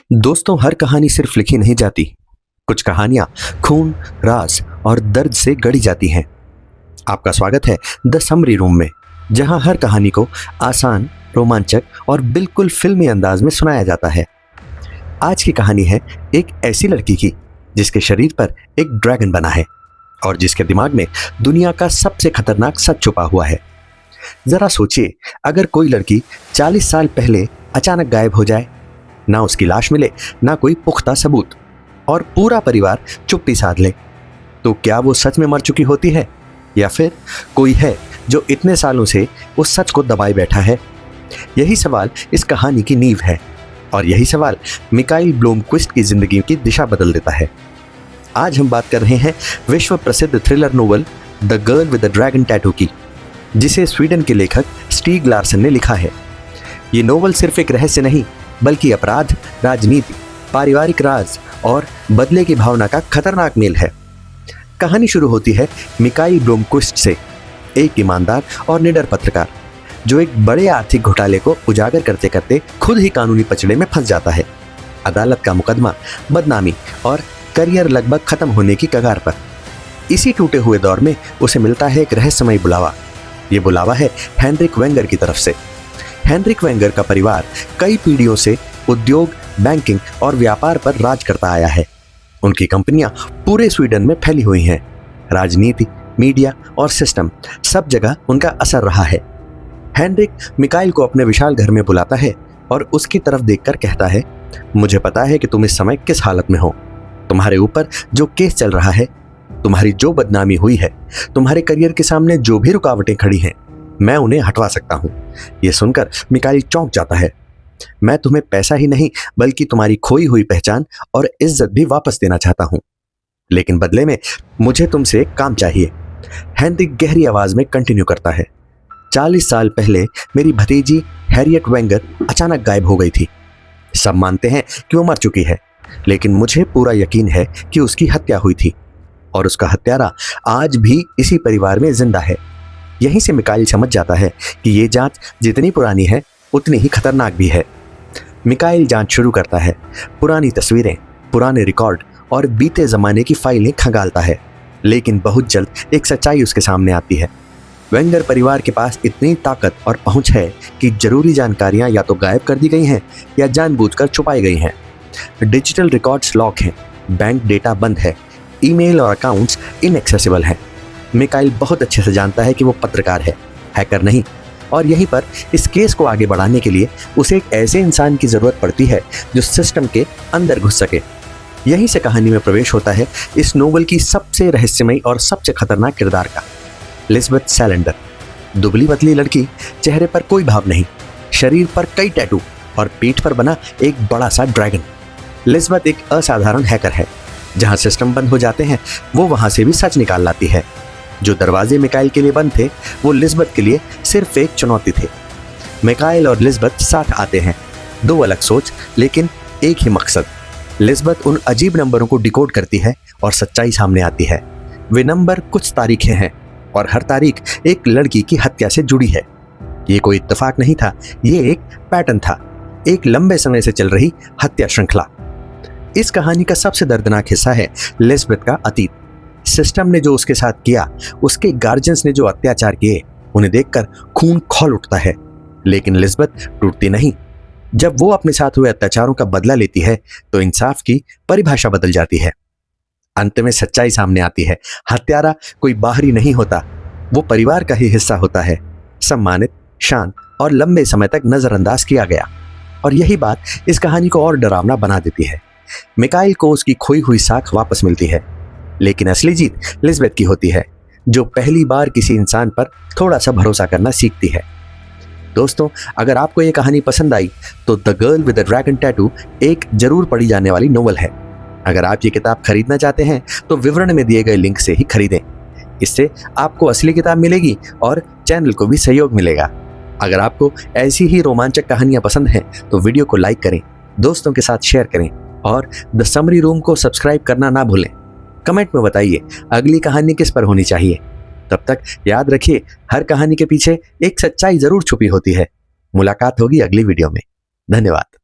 दोस्तों, हर कहानी सिर्फ लिखी नहीं जाती। कुछ कहानियां खून, राज और दर्द से गढ़ी जाती हैं। आपका स्वागत है द समरी रूम में, जहां हर कहानी को आसान, रोमांचक और बिल्कुल फिल्मी अंदाज में सुनाया जाता है। आज की कहानी है एक ऐसी लड़की की जिसके शरीर पर एक ड्रैगन बना है और जिसके दिमाग में दुनिया का सबसे खतरनाक सच छुपा हुआ है। जरा सोचिए, अगर कोई लड़की 40 साल पहले अचानक गायब हो जाए, ना उसकी लाश मिले, ना कोई पुख्ता सबूत, और पूरा परिवार चुप्पी साध ले, तो क्या वो सच में मर चुकी होती है या फिर कोई है जो इतने सालों से उस सच को दबाए बैठा है? यही सवाल इस कहानी की नींव है और यही सवाल मिकाइल ब्लूमक्विस्ट की जिंदगी की दिशा बदल देता है। आज हम बात कर रहे हैं विश्व प्रसिद्ध thriller novel the girl with the dragon tattoo की, जिसे स्वीडन के लेखक स्टीग लार्सन ने लिखा है। ये नोवेल सिर्फ एक रहस्य नहीं, बल्कि अपराध, राजनीति, पारिवारिक राज और बदले की भावना का खतरनाक मेल है। कहानी शुरू होती है मिकाइल ब्लूमक्विस्ट से, एक ईमानदार और निडर पत्रकार जो एक बड़े आर्थिक घोटाले को उजागर करते करते खुद ही कानूनी पचड़े में फंस जाता है। अदालत का मुकदमा, बदनामी और करियर लगभग खत्म होने की कगार पर। इसी टूटे हुए दौर में उसे मिलता है एक रहस्यमय बुलावा। ये बुलावा है हेनरिक वेंगर की तरफ से। हेनरिक वेंगर का परिवार कई पीढ़ियों से उद्योग, बैंकिंग और व्यापार पर राज करता आया है। उनकी कंपनियां पूरे स्वीडन में फैली हुई हैं। राजनीति, मीडिया और सिस्टम, सब जगह उनका असर रहा है। हेनरिक मिकाइल को अपने विशाल घर में बुलाता है और उसकी तरफ देखकर कहता है, मुझे पता है कि तुम इस समय किस हालत में हो। तुम्हारे ऊपर जो केस चल रहा है, तुम्हारी जो बदनामी हुई है, तुम्हारे करियर के सामने जो भी रुकावटें खड़ी हैं, मैं उन्हें हटवा सकता हूं। यह सुनकर मिकाइल चौंक जाता है। मैं तुम्हें पैसा ही नहीं, बल्कि तुम्हारी खोई हुई पहचान और इज्जत भी वापस देना चाहता हूं, लेकिन बदले में मुझे तुमसे एक काम चाहिए। हेनरिक गहरी आवाज में कंटिन्यू करता है, 40 साल पहले मेरी भतीजी हैरियट वेंगर अचानक गायब हो गई थी। सब मानते हैं कि वो मर चुकी है, लेकिन मुझे पूरा यकीन है कि उसकी हत्या हुई थी और उसका हत्यारा आज भी इसी परिवार में जिंदा है। यहीं से मिकाइल समझ जाता है कि ये जांच जितनी पुरानी है, उतनी ही खतरनाक भी है। मिकाइल जांच शुरू करता है। पुरानी तस्वीरें, पुराने रिकॉर्ड और बीते ज़माने की फाइलें खंगालता है, लेकिन बहुत जल्द एक सच्चाई उसके सामने आती है। वेंगर परिवार के पास इतनी ताकत और पहुंच है कि जरूरी जानकारियां या तो गायब कर दी गई हैं या जानबूझकर छुपाई गई हैं। डिजिटल रिकॉर्ड्स लॉक हैं, बैंक डेटा बंद है, ईमेल और अकाउंट्स इनएक्सेसिबल हैं। मिकाइल बहुत अच्छे से जानता है कि वो पत्रकार है, हैकर नहीं, और यहीं पर इस केस को आगे बढ़ाने के लिए उसे एक ऐसे इंसान की ज़रूरत पड़ती है जो सिस्टम के अंदर घुस सके। यहीं से कहानी में प्रवेश होता है इस नोवेल की सबसे रहस्यमयी और सबसे खतरनाक किरदार का, लिज़बेथ सैलेंडर। दुबली पतली लड़की, चेहरे पर कोई भाव नहीं, शरीर पर कई टैटू और पीठ पर बना एक बड़ा सा ड्रैगन। लिज़बेथ एक असाधारण हैकर है। जहां सिस्टम बंद हो जाते हैं, वो वहां से भी सच निकाल लाती है। जो दरवाजे मिकाइल के लिए बंद थे, वो लिज़बेथ के लिए सिर्फ एक चुनौती थे। मिकाइल और लिज़बेथ साथ आते हैं, दो अलग सोच लेकिन एक ही मकसद। लिज़बेथ उन अजीब नंबरों को डिकोड करती है और सच्चाई सामने आती है। वे नंबर कुछ तारीखें हैं और हर तारीख एक लड़की की हत्या से जुड़ी है। ये कोई इत्तेफाक नहीं था, ये एक पैटर्न था, एक लंबे समय से चल रही हत्या श्रृंखला। इस कहानी का सबसे दर्दनाक हिस्सा है लिज़बेथ का अतीत। सिस्टम ने जो उसके साथ किया, उसके गार्जियंस ने जो अत्याचार किए, उन्हें देखकर खून खौल उठता है, लेकिन लिज़बेथ टूटती नहीं। जब वो अपने साथ हुए अत्याचारों का बदला लेती है, तो इंसाफ की परिभाषा बदल जाती है। अंत में सच्चाई सामने आती है। हत्यारा कोई बाहरी नहीं होता, वो परिवार का ही हिस्सा होता है, सम्मानित, शांत और लंबे समय तक नजरअंदाज किया गया। और यही बात इस कहानी को और डरावना बना देती है। मिकाइल को उसकी खोई हुई साख वापस मिलती है, लेकिन असली जीत लिज़बेथ की होती है, जो पहली बार किसी इंसान पर थोड़ा सा भरोसा करना सीखती है। दोस्तों, अगर आपको ये कहानी पसंद आई तो the girl with the dragon tattoo एक जरूर पढ़ी जाने वाली नोवेल है। अगर आप ये किताब खरीदना चाहते हैं तो विवरण में दिए गए लिंक से ही खरीदें। इससे आपको असली किताब मिलेगी और चैनल को भी सहयोग मिलेगा। अगर आपको ऐसी ही रोमांचक कहानियां पसंद हैं तो वीडियो को लाइक करें, दोस्तों के साथ शेयर करें और द समरी रूम को सब्सक्राइब करना ना भूलें। कमेंट में बताइए अगली कहानी किस पर होनी चाहिए। तब तक याद रखिए, हर कहानी के पीछे एक सच्चाई जरूर छुपी होती है। मुलाकात होगी अगली वीडियो में। धन्यवाद।